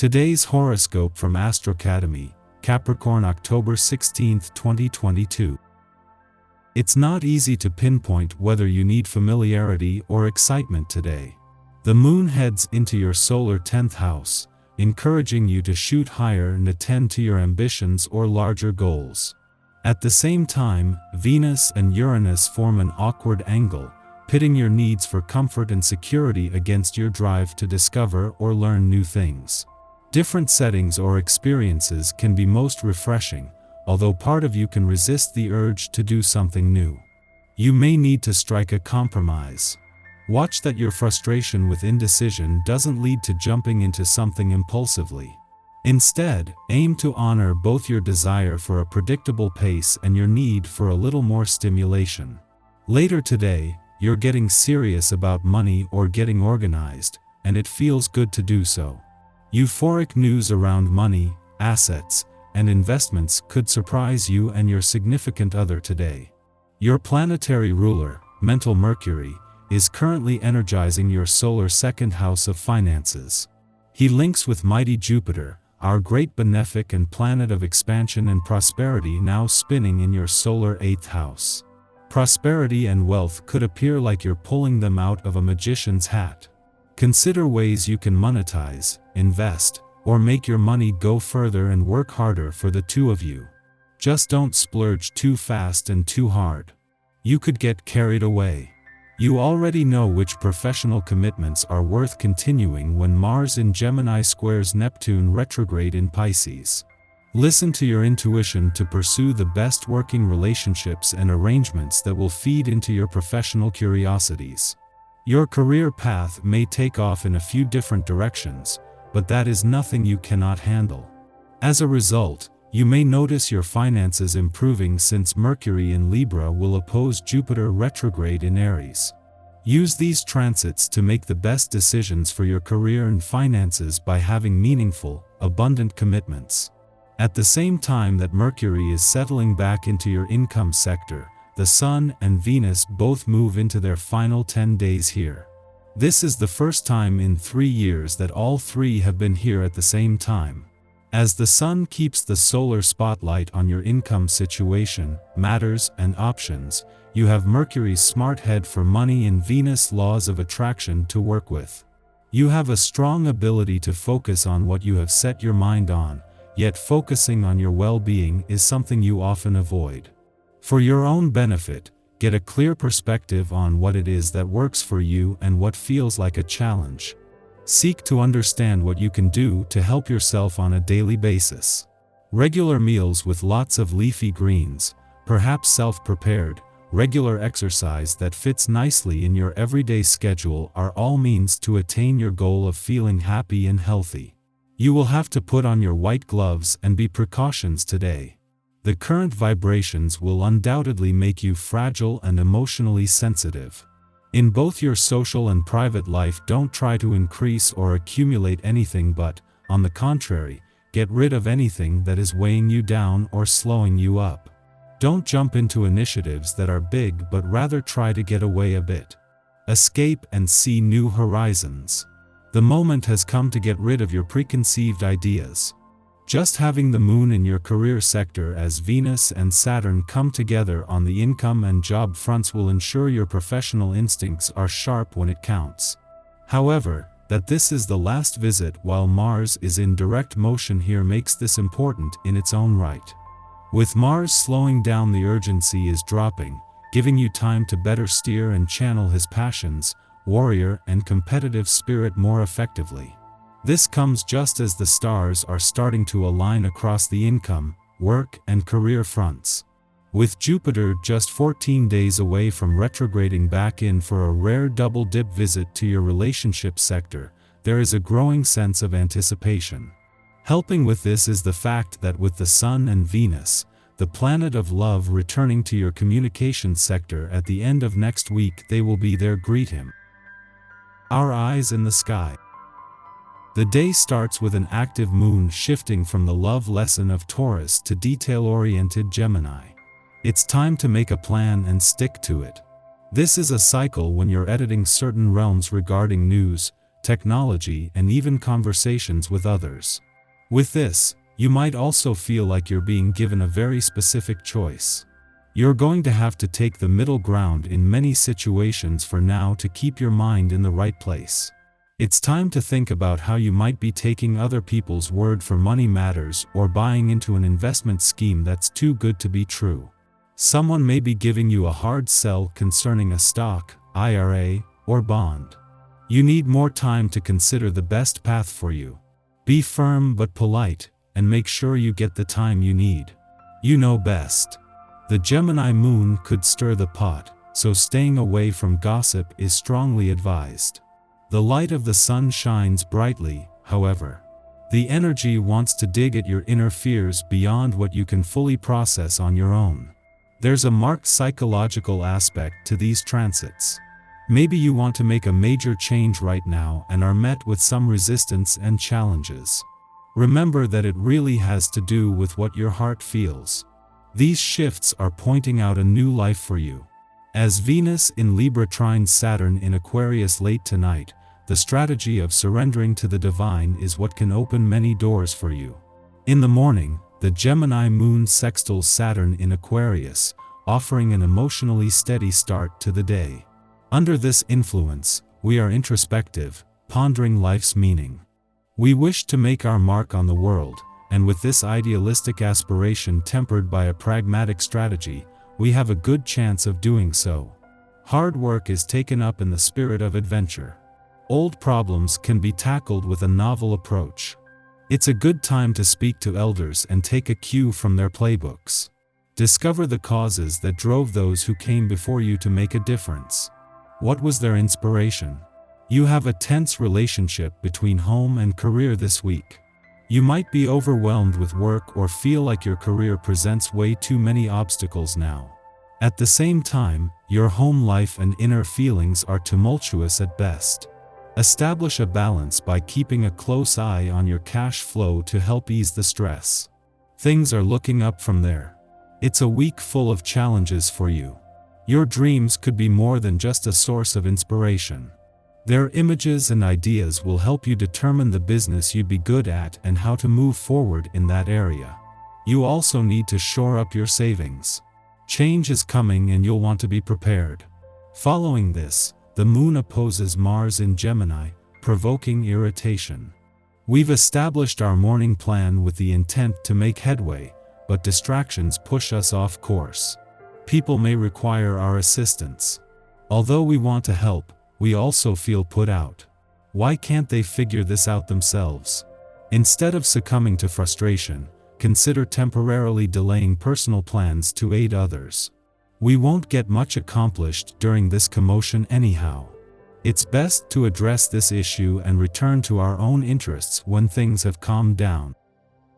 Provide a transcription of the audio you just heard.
Today's horoscope from Astrocademy, Capricorn, October 16, 2022. It's not easy to pinpoint whether you need familiarity or excitement today. The moon heads into your solar 10th house, encouraging you to shoot higher and attend to your ambitions or larger goals. At the same time, Venus and Uranus form an awkward angle, pitting your needs for comfort and security against your drive to discover or learn new things. Different settings or experiences can be most refreshing, although part of you can resist the urge to do something new. You may need to strike a compromise. Watch that your frustration with indecision doesn't lead to jumping into something impulsively. Instead, aim to honor both your desire for a predictable pace and your need for a little more stimulation. Later today, you're getting serious about money or getting organized, and it feels good to do so. Euphoric news around money, assets, and investments could surprise you and your significant other today. Your planetary ruler, mental Mercury, is currently energizing your solar second house of finances. He links with mighty Jupiter, our great benefic and planet of expansion and prosperity, now spinning in your solar 8th house. Prosperity and wealth could appear like you're pulling them out of a magician's hat. Consider ways you can monetize, invest, or make your money go further and work harder for the two of you. Just don't splurge too fast and too hard. You could get carried away. You already know which professional commitments are worth continuing when Mars in Gemini squares Neptune retrograde in Pisces. Listen to your intuition to pursue the best working relationships and arrangements that will feed into your professional curiosities. Your career path may take off in a few different directions, but that is nothing you cannot handle. As a result, you may notice your finances improving since Mercury in Libra will oppose Jupiter retrograde in Aries. Use these transits to make the best decisions for your career and finances by having meaningful, abundant commitments. At the same time that Mercury is settling back into your income sector, the Sun and Venus both move into their final 10 days here. This is the first time in 3 years that all three have been here at the same time. As the Sun keeps the solar spotlight on your income situation, matters, and options, you have Mercury's smart head for money and Venus' laws of attraction to work with. You have a strong ability to focus on what you have set your mind on, yet focusing on your well-being is something you often avoid. For your own benefit, get a clear perspective on what it is that works for you and what feels like a challenge. Seek to understand what you can do to help yourself on a daily basis. Regular meals with lots of leafy greens, perhaps self-prepared, regular exercise that fits nicely in your everyday schedule are all means to attain your goal of feeling happy and healthy. You will have to put on your white gloves and be precautions today. The current vibrations will undoubtedly make you fragile and emotionally sensitive. In both your social and private life, don't try to increase or accumulate anything but, on the contrary, get rid of anything that is weighing you down or slowing you up. Don't jump into initiatives that are big but rather try to get away a bit. Escape and see new horizons. The moment has come to get rid of your preconceived ideas. Just having the moon in your career sector as Venus and Saturn come together on the income and job fronts will ensure your professional instincts are sharp when it counts. However, that this is the last visit while Mars is in direct motion here makes this important in its own right. With Mars slowing down, the urgency is dropping, giving you time to better steer and channel his passions, warrior and competitive spirit more effectively. This comes just as the stars are starting to align across the income, work, and career fronts. With Jupiter just 14 days away from retrograding back in for a rare double-dip visit to your relationship sector, there is a growing sense of anticipation. Helping with this is the fact that with the Sun and Venus, the planet of love, returning to your communications sector at the end of next week, they will be there. Greet him. Our eyes in the sky. The day starts with an active moon shifting from the love lesson of Taurus to detail-oriented Gemini. It's time to make a plan and stick to it. This is a cycle when you're editing certain realms regarding news, technology, and even conversations with others. With this, you might also feel like you're being given a very specific choice. You're going to have to take the middle ground in many situations for now to keep your mind in the right place. It's time to think about how you might be taking other people's word for money matters or buying into an investment scheme that's too good to be true. Someone may be giving you a hard sell concerning a stock, IRA, or bond. You need more time to consider the best path for you. Be firm but polite, and make sure you get the time you need. You know best. The Gemini moon could stir the pot, so staying away from gossip is strongly advised. The light of the sun shines brightly, however. The energy wants to dig at your inner fears beyond what you can fully process on your own. There's a marked psychological aspect to these transits. Maybe you want to make a major change right now and are met with some resistance and challenges. Remember that it really has to do with what your heart feels. These shifts are pointing out a new life for you. As Venus in Libra trines Saturn in Aquarius late tonight, the strategy of surrendering to the divine is what can open many doors for you. In the morning, the Gemini moon sextiles Saturn in Aquarius, offering an emotionally steady start to the day. Under this influence, we are introspective, pondering life's meaning. We wish to make our mark on the world, and with this idealistic aspiration tempered by a pragmatic strategy, we have a good chance of doing so. Hard work is taken up in the spirit of adventure. Old problems can be tackled with a novel approach. It's a good time to speak to elders and take a cue from their playbooks. Discover the causes that drove those who came before you to make a difference. What was their inspiration? You have a tense relationship between home and career this week. You might be overwhelmed with work or feel like your career presents way too many obstacles now. At the same time, your home life and inner feelings are tumultuous at best. Establish a balance by keeping a close eye on your cash flow to help ease the stress. Things are looking up from there. It's a week full of challenges for you. Your dreams could be more than just a source of inspiration. Their images and ideas will help you determine the business you'd be good at and how to move forward in that area. You also need to shore up your savings. Change is coming and you'll want to be prepared. Following this, the moon opposes Mars in Gemini, provoking irritation. We've established our morning plan with the intent to make headway, but distractions push us off course. People may require our assistance. Although we want to help, we also feel put out. Why can't they figure this out themselves? Instead of succumbing to frustration, consider temporarily delaying personal plans to aid others. We won't get much accomplished during this commotion anyhow. It's best to address this issue and return to our own interests when things have calmed down.